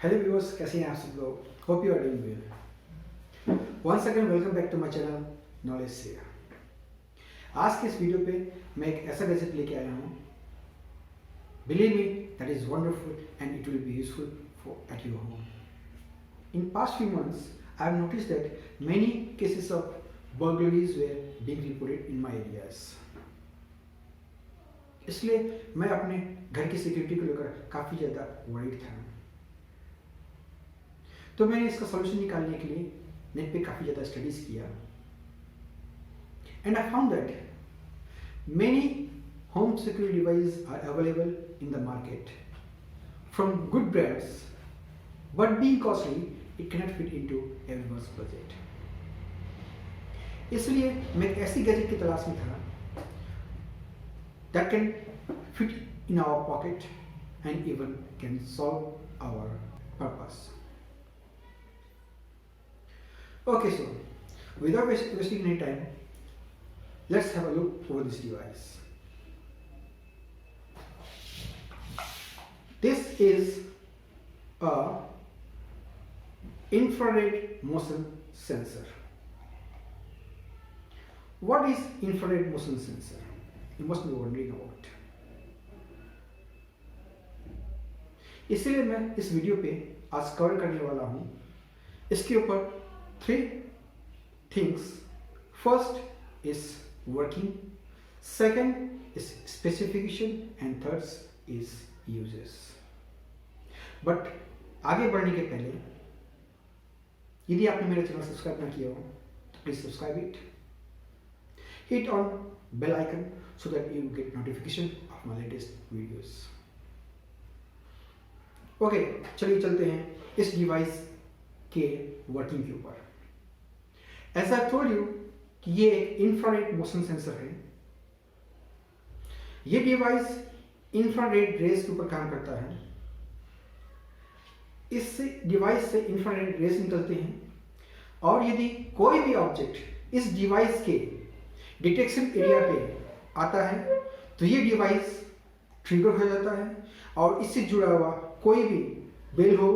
Hello viewers, कैसे हैं आप सब लोग? Hope you are doing well. Once again welcome back to my channel knowledge share. आज के इस वीडियो पे मैं एक ऐसा गैजेट लेके आया हूँ, believe me that is wonderful and it will be useful for at your home. In past few months I have notice that many cases of burglaries were being reported in my areas। इसलिए मैं अपने घर की security को लेकर काफ़ी ज़्यादा worried था। तो मैंने इसका सॉल्यूशन निकालने के लिए नेट पे काफ़ी ज़्यादा स्टडीज़ किया and I found that many home security device are available in the market from good brands, but being costly it cannot fit into everyone's budget. इसलिए मैं एक ऐसी गैजेट की तलाश में था that can fit in our pocket and even can solve our purpose. Okay, so without wasting any time, let's have a look over this device. This is a infrared motion sensor. What is infrared motion sensor? You must be wondering about. इसलिए मैं इस video पे आज cover करने वाला हूँ इसके ऊपर 3 things. First is working, second is specification and third is uses. But आगे बढ़ने के पहले यदि आपने मेरा चैनल सब्सक्राइब ना किया हो तो please subscribe it, hit on bell icon so that you get notification of my latest videos. Okay, चलिए चलते हैं इस डिवाइस के वर्किंग के ऊपर। As I told you कि ये एक इंफ्रारेड मोशन सेंसर है। ये डिवाइस इंफ्रारेड रेज के ऊपर काम करता है। इस डिवाइस से इंफ्रारेड रेज निकलते हैं और यदि कोई भी ऑब्जेक्ट इस डिवाइस के डिटेक्शन एरिया पे आता है तो ये डिवाइस ट्रिगर हो जाता है और इससे जुड़ा हुआ कोई भी बेल हो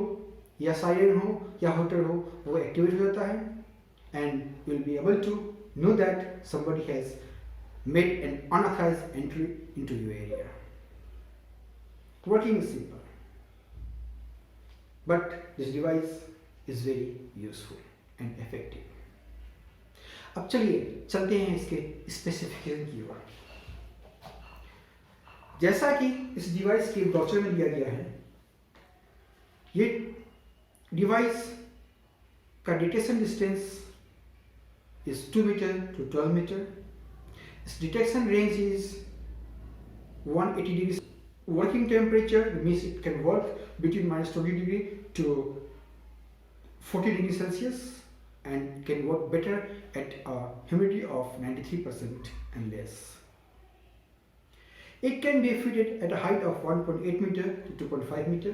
या सायरन हो या होटर हो वो एक्टिवेट हो जाता है and you will be able to know that somebody has made an unauthorised entry into your area. Working is simple but this device is very useful and effective. अब चलिए चलते हैं इसके स्पेसिफिकेशन की ओर। जैसा कि इस डिवाइस के ब्रोचर में दिया गया है, ये डिवाइस का detection distance is 2 metre to 12 metre. इस detection range is 180 degree. Working temperature means it can work between -20 degree to 40 degree Celsius and can work better at a humidity of 93% and less. It can be fitted at a height of 1.8 meter to 2.5 meter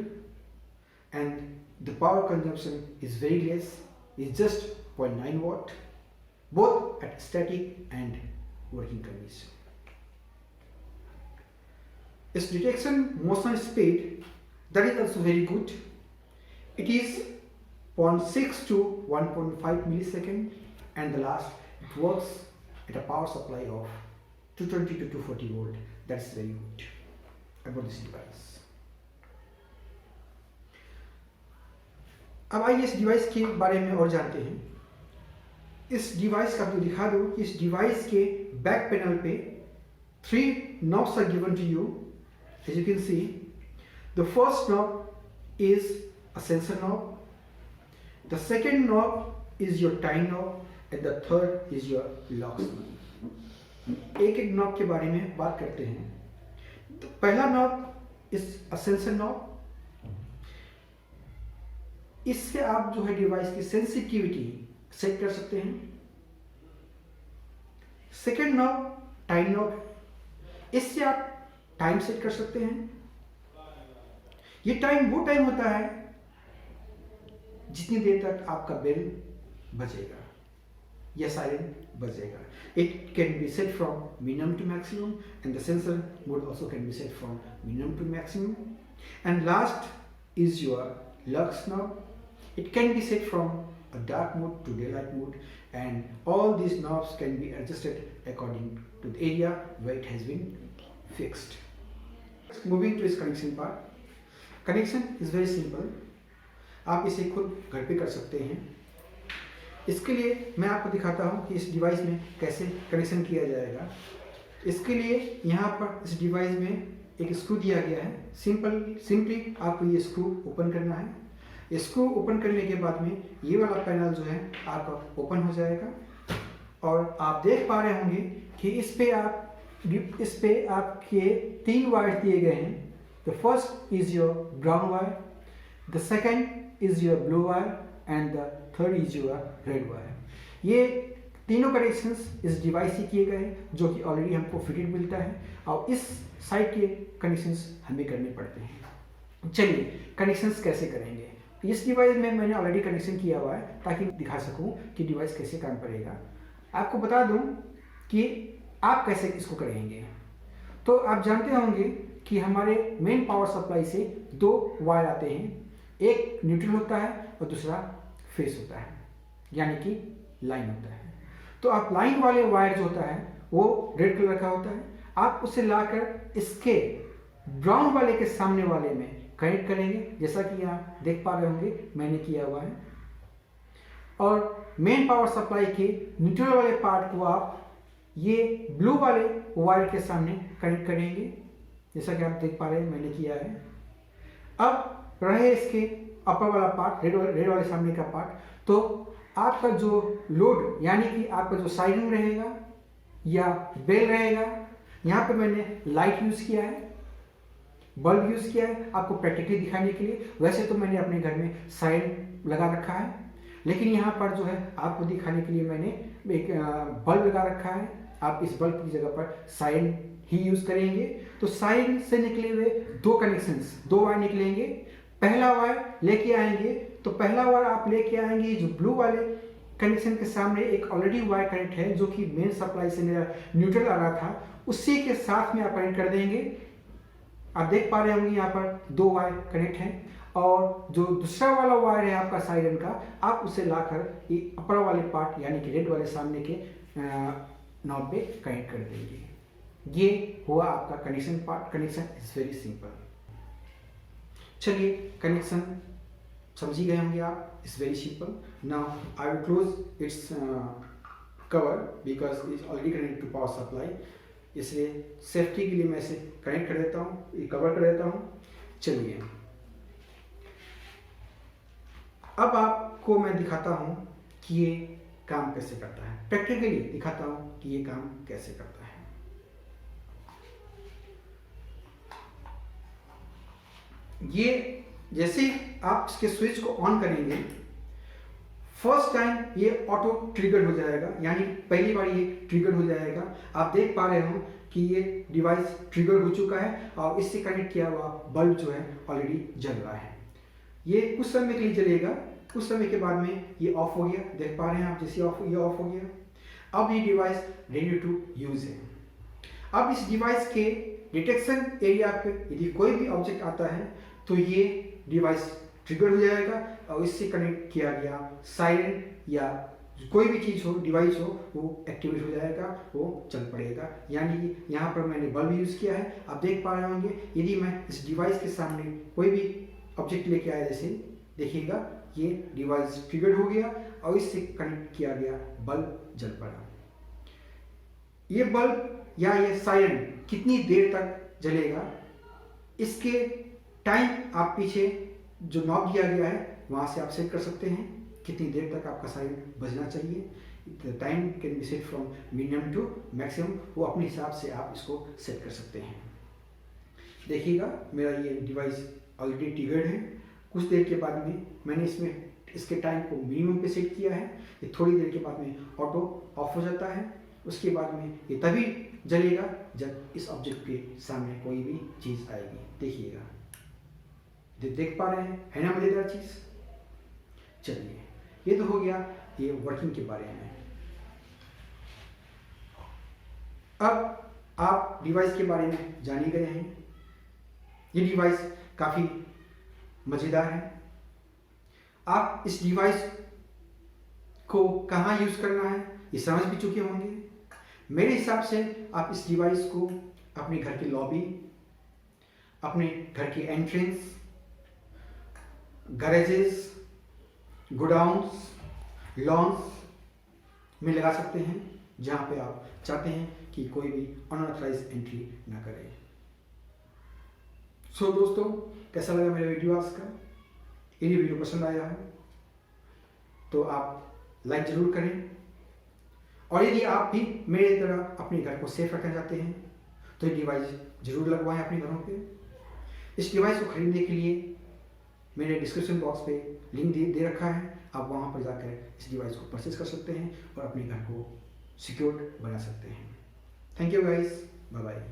and the power consumption is very less, it's just 0.9 watt, both at static and working condition. Its detection motion speed, that is also very good. It is 0.6 to 1.5 millisecond and the last it works at a power supply of 220 to 240 volt. That's very good about this device. अब आइए इस device के बारे में और जानते हैं। इस डिवाइस का आपको दिखा दूं कि इस डिवाइस के बैक पैनल पे 3 knobs are given to you. As you can see, the first knob is a sensor knob. The second knob is your time knob and the third is your lock knob. एक एक knob के बारे में बात करते हैं। तो पहला knob is a sensor knob. इससे आप जो है डिवाइस की सेंसिटिविटी सेट कर सकते हैं। सेकेंड नॉब टाइम नॉब, इससे आप टाइम सेट कर सकते हैं। ये टाइम वो टाइम होता है जितनी देर तक आपका बेल बजेगा या सायरन बजेगा। It can be set from minimum to maximum and the sensor mode also can be set from minimum to maximum. And last is your lux knob. It can be set from a dark mode to daylight mode, and all these knobs can be adjusted according to the area where it has been fixed. Moving to its connection part. Connection is very simple. आप इसे खुद घर पे कर सकते हैं. इसके लिए मैं आपको दिखाता हूँ कि इस डिवाइस में कैसे कनेक्शन किया जाएगा. इसके लिए यहाँ पर इस डिवाइस में एक स्क्रू दिया गया है. सिंपली आपको ये स्क्रू ओपन करना है. स्क्रू ओपन करने के बाद में ये वाला पैनल जो है आपका ओपन हो जाएगा, और आप देख पा रहे होंगे कि इस पे आपके 3 वायर दिए गए हैं. The first is your brown wire, the second is your blue wire, and the third is your red wire. ये तीनों कनेक्शंस इस डिवाइस से किए गए हैं, जो कि ऑलरेडी हमको फिटेड मिलता है, और इस साइड के कनेक्शंस हमें करने पड़ते हैं. चलिए कनेक्शंस कैसे करेंगे. इस डिवाइस में मैंने ऑलरेडी कनेक्शन किया हुआ है ताकि दिखा सकूं कि डिवाइस कैसे काम करेगा. आपको बता दूं कि आप कैसे इसको करेंगे. तो आप जानते होंगे कि हमारे मेन पावर सप्लाई से 2 वायर आते हैं. एक न्यूट्रल होता है और दूसरा फेस होता है, यानी कि लाइन होता है. तो आप लाइन वाले वायर जो होता है वो रेड कलर का होता है. आप उसे लाकर इसके ब्राउन वाले के सामने वाले में कनेक्ट करेंगे, जैसा कि आप देख पा रहे होंगे मैंने किया हुआ है. और मेन पावर सप्लाई के न्यूट्रल वाले पार्ट को आप ये ब्लू वाले वायर के सामने कनेक्ट करेंगे, जैसा कि आप देख पा रहे हैं मैंने किया है. अब रहे इसके अपर वाला पार्ट, रेड वाले सामने का पार्ट. तो आपका जो लोड यानी कि आपका जो साइरन रहेगा या बेल रहेगा, यहाँ पे मैंने लाइट यूज़ किया है, बल्ब यूज़ किया है आपको प्रैक्टिकली दिखाने के लिए. वैसे तो मैंने अपने घर में साइरन लगा रखा है, लेकिन यहाँ पर जो है आपको दिखाने के लिए मैंने एक बल्ब लगा रखा है. आप इस बल्ब की जगह पर साइरन ही यूज़ करेंगे. तो साइरन से निकले हुए 2 कनेक्शंस, 2 वायर निकलेंगे. पहला वायर लेके आएंगे, तो पहला वायर आप लेके आएंगे जो ब्लू वाले कनेक्शन के सामने एक ऑलरेडी वायर कनेक्ट है, जो कि मेन सप्लाई से मेरा न्यूट्रल आ रहा था, उसी के साथ में आप कनेक्ट कर देंगे. आप देख पा रहे होंगे यहाँ पर 2 वायर कनेक्ट हैं, और जो दूसरा वाला वायर है आपका साइरन का, आप उसे लाकर ये अपर वाले पार्ट यानी कि रेड वाले सामने के नॉब पे कनेक्ट कर देंगे. ये हुआ आपका connection part. Connection is very simple. चलिए कनेक्शन समझी गए होंगे आप. It's very simple. Now I will close its cover because it's already connected to power supply. इसलिए सेफ्टी के लिए मैं इसे कनेक्ट कर देता हूँ, ये कवर कर देता हूँ. चलिए अब आपको मैं दिखाता हूँ कि ये काम कैसे करता है. प्रैक्टिकली दिखाता हूँ कि ये काम कैसे करता है. ये जैसे आप इसके स्विच को ऑन करेंगे, फर्स्ट टाइम ये ऑटो ट्रिगर हो जाएगा, यानी पहली बार ये ट्रिगर हो जाएगा. आप देख पा रहे हो कि ये डिवाइस ट्रिगर हो चुका है, और इससे कनेक्ट किया हुआ बल्ब जो है ऑलरेडी जल रहा है. ये कुछ समय के लिए जलेगा, कुछ समय के बाद में ये ऑफ हो गया. देख पा रहे हैं आप, जैसे ये ऑफ हो गया. अब ये डिवाइस रेडी टू यूज है. अब इस डिवाइस के डिटेक्शन एरिया पे यदि कोई भी ऑब्जेक्ट आता है तो ये डिवाइस ट्रिगर हो जाएगा, और इससे कनेक्ट किया गया साइरन या कोई भी चीज़ हो, डिवाइस हो, वो एक्टिवेट हो जाएगा, वो चल पड़ेगा. यानी कि यहाँ पर मैंने बल्ब यूज़ किया है. आप देख पा रहे होंगे यदि मैं इस डिवाइस के सामने कोई भी ऑब्जेक्ट लेके आया, जैसे देखिएगा ये डिवाइस ट्रिगर हो गया और इससे कनेक्ट किया गया बल्ब जल पड़ा. ये बल्ब या ये सायरन कितनी देर तक जलेगा, इसके टाइम आप पीछे जो नॉब दिया गया है वहाँ से आप सेट कर सकते हैं कितनी देर तक आपका सायरन बजना चाहिए. The time can be set from minimum to maximum, वो अपने हिसाब से आप इसको सेट कर सकते हैं. देखिएगा मेरा ये डिवाइस ऑलरेडी ट्रिगर्ड है. कुछ देर के बाद में मैंने इसके टाइम को मिनिमम पे सेट किया है. ये थोड़ी देर के बाद में ऑटो ऑफ हो जाता है. उसके बाद में ये तभी जलेगा जब इस ऑब्जेक्ट के सामने कोई भी चीज़ आएगी. देखिएगा, देख पा रहे हैं, है ना मजेदार चीज़. चलिए, ये तो हो गया ये वर्किंग के बारे में. अब आप डिवाइस के बारे में जान ही गए हैं. ये डिवाइस काफ़ी मज़ेदार है, आप इस डिवाइस को कहाँ यूज़ करना है ये समझ भी चुके होंगे। मेरे हिसाब से आप इस डिवाइस को अपने घर की लॉबी, अपने घर की एंट्रेंस, गैरेजेस, गोडाउन्स, लॉन्स में लगा सकते हैं, जहाँ पे आप चाहते हैं कि कोई भी अनऑथराइज एंट्री ना करे। सो दोस्तों, कैसा लगा मेरा वीडियो आज का? यदि वीडियो पसंद आया हो तो आप लाइक जरूर करें, और यदि आप भी मेरी तरह अपने घर को सेफ रखना चाहते हैं तो ये डिवाइस जरूर लगवाएं अपने घरों पे। इस डिवाइस को खरीदने के लिए मेरे डिस्क्रिप्शन बॉक्स पे लिंक दे रखा है, आप वहाँ पर जाकर इस डिवाइस को परचेज कर सकते हैं और अपने घर को सिक्योर बना सकते हैं। Thank you guys, bye bye.